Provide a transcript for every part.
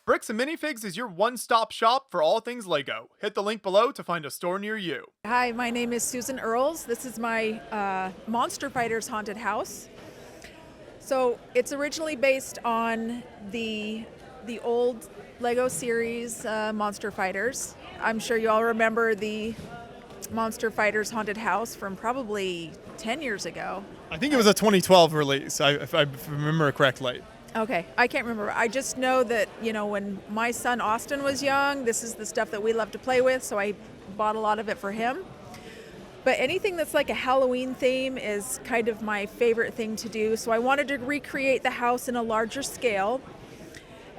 Bricks and Minifigs is your one-stop shop for all things Lego. Hit the link below to find a store near you. Hi, my name is Susan Earls. This is my Monster Fighters haunted house. So it's originally based on the old Lego series Monster Fighters. I'm sure you all remember the Monster Fighters haunted house from probably 10 years ago. I think it was a 2012 release, if I remember correctly. Okay, I can't remember. I just know that, when my son Austin was young, this is the stuff that we love to play with, so I bought a lot of it for him. But anything that's like a Halloween theme is kind of my favorite thing to do, so I wanted to recreate the house in a larger scale.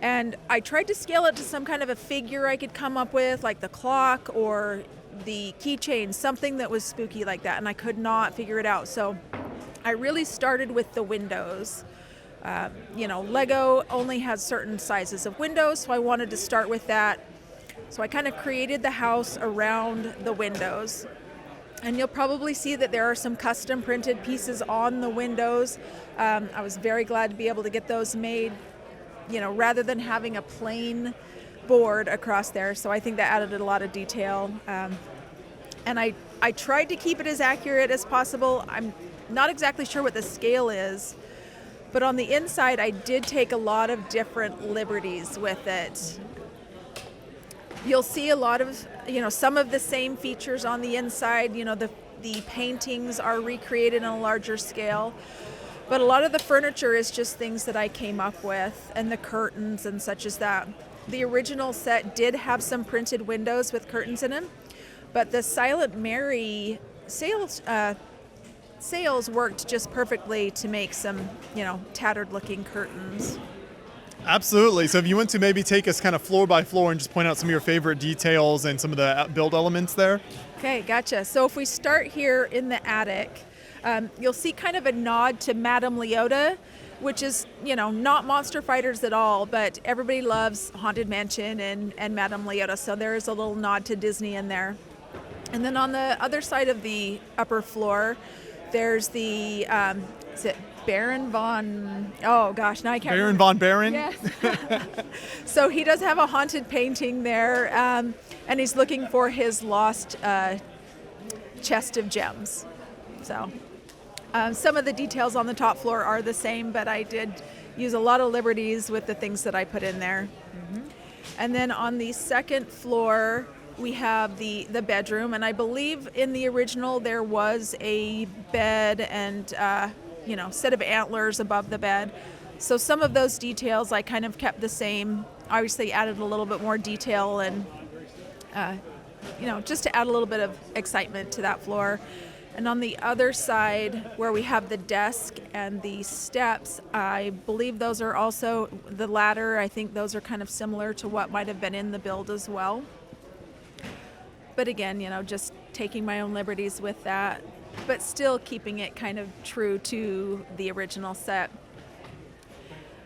And I tried to scale it to some kind of a figure I could come up with, like the clock or the keychain, something that was spooky like that, and I could not figure it out. So I really started with the windows. Lego only has certain sizes of windows, so I wanted to start with that. So I kind of created the house around the windows. And you'll probably see that there are some custom printed pieces on the windows. I was very glad to be able to get those made, rather than having a plain board across there. So I think that added a lot of detail. And I tried to keep it as accurate as possible. I'm not exactly sure what the scale is. But on the inside, I did take a lot of different liberties with it. You'll see a lot of, some of the same features on the inside. The paintings are recreated on a larger scale. But a lot of the furniture is just things that I came up with, and the curtains and such as that. The original set did have some printed windows with curtains in them, but the Silent Mary sales worked just perfectly to make some, tattered looking curtains. Absolutely. So if you want to maybe take us kind of floor by floor and just point out some of your favorite details and some of the build elements there. Okay, gotcha. So if we start here in the attic, you'll see kind of a nod to Madame Leota, which is, not Monster Fighters at all, but everybody loves Haunted Mansion and Madame Leota, so there is a little nod to Disney in there. And then on the other side of the upper floor, there's the, is it Baron von, oh gosh, now I can't Baron remember. von Baron? Yes. So he does have a haunted painting there, and he's looking for his lost chest of gems. So some of the details on the top floor are the same, but I did use a lot of liberties with the things that I put in there. Mm-hmm. And then on the second floor, we have the bedroom, and I believe in the original there was a bed and set of antlers above the bed. So some of those details I kind of kept the same. Obviously added a little bit more detail and just to add a little bit of excitement to that floor. And on the other side where we have the desk and the steps, I believe those are also the ladder. I think those are kind of similar to what might have been in the build as well. But again, just taking my own liberties with that, but still keeping it kind of true to the original set.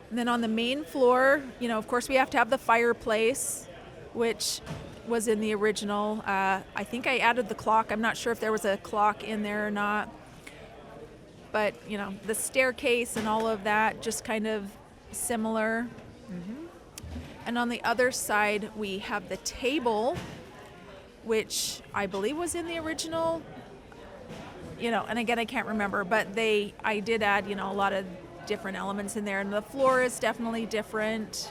And then on the main floor, of course we have to have the fireplace, which was in the original. I think I added the clock. I'm not sure if there was a clock in there or not. But, the staircase and all of that, just kind of similar. Mm-hmm. And on the other side, we have the table, which I believe was in the original, and again, I can't remember, but I did add, a lot of different elements in there, and the floor is definitely different.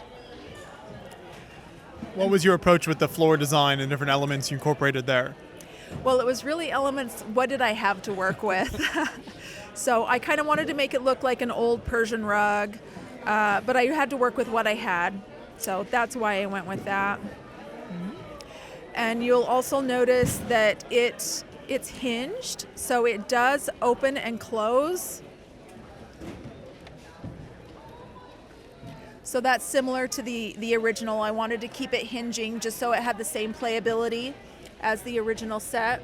What was your approach with the floor design and different elements you incorporated there? Well, it was really elements, what did I have to work with? So I kind of wanted to make it look like an old Persian rug, but I had to work with what I had, so that's why I went with that. And you'll also notice that it's hinged, so it does open and close. So that's similar to the original. I wanted to keep it hinging just so it had the same playability as the original set.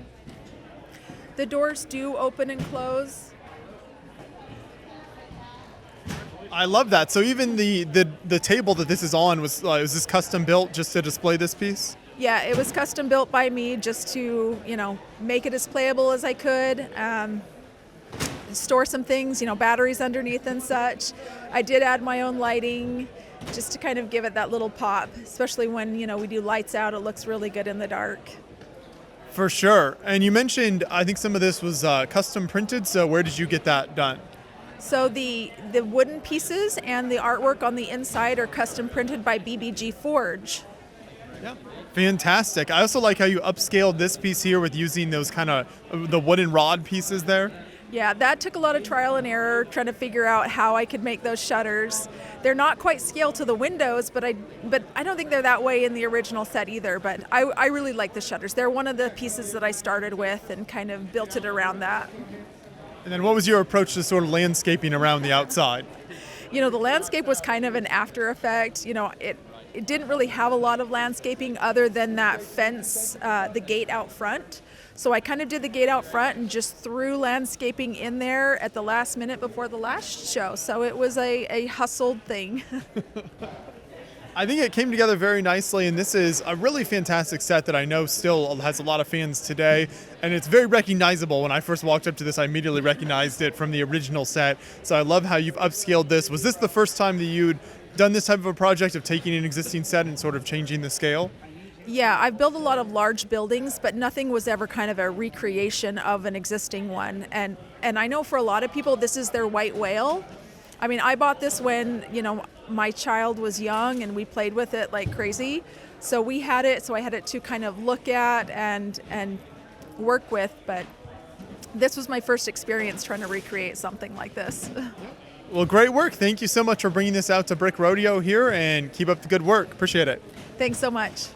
The doors do open and close. I love that. So even the table that this is on was this custom built just to display this piece? Yeah, it was custom built by me just to, make it as playable as I could. Store some things, batteries underneath and such. I did add my own lighting just to kind of give it that little pop, especially when, we do lights out, it looks really good in the dark. For sure. And you mentioned, I think some of this was custom printed. So where did you get that done? So the wooden pieces and the artwork on the inside are custom printed by BBG Forge. Yeah. Fantastic. I also like how you upscaled this piece here with using those kind of the wooden rod pieces there. Yeah, that took a lot of trial and error trying to figure out how I could make those shutters. They're not quite scaled to the windows, but I don't think they're that way in the original set either. But I really like the shutters. They're one of the pieces that I started with and kind of built it around that. And then what was your approach to sort of landscaping around the outside? The landscape was kind of an after effect. It didn't really have a lot of landscaping other than that fence, the gate out front. So I kind of did the gate out front and just threw landscaping in there at the last minute before the last show. So it was a hustled thing. I think it came together very nicely, and this is a really fantastic set that I know still has a lot of fans today, and it's very recognizable. When I first walked up to this, I immediately recognized it from the original set, so I love how you've upscaled this. Was this the first time that you'd done this type of a project of taking an existing set and sort of changing the scale? Yeah, I've built a lot of large buildings, but nothing was ever kind of a recreation of an existing one. And I know for a lot of people, this is their white whale. I mean, I bought this when, my child was young and we played with it like crazy. So we had it, so I had it to kind of look at and work with, but this was my first experience trying to recreate something like this. Well, great work. Thank you so much for bringing this out to Brick Rodeo here, and keep up the good work. Appreciate it. Thanks so much.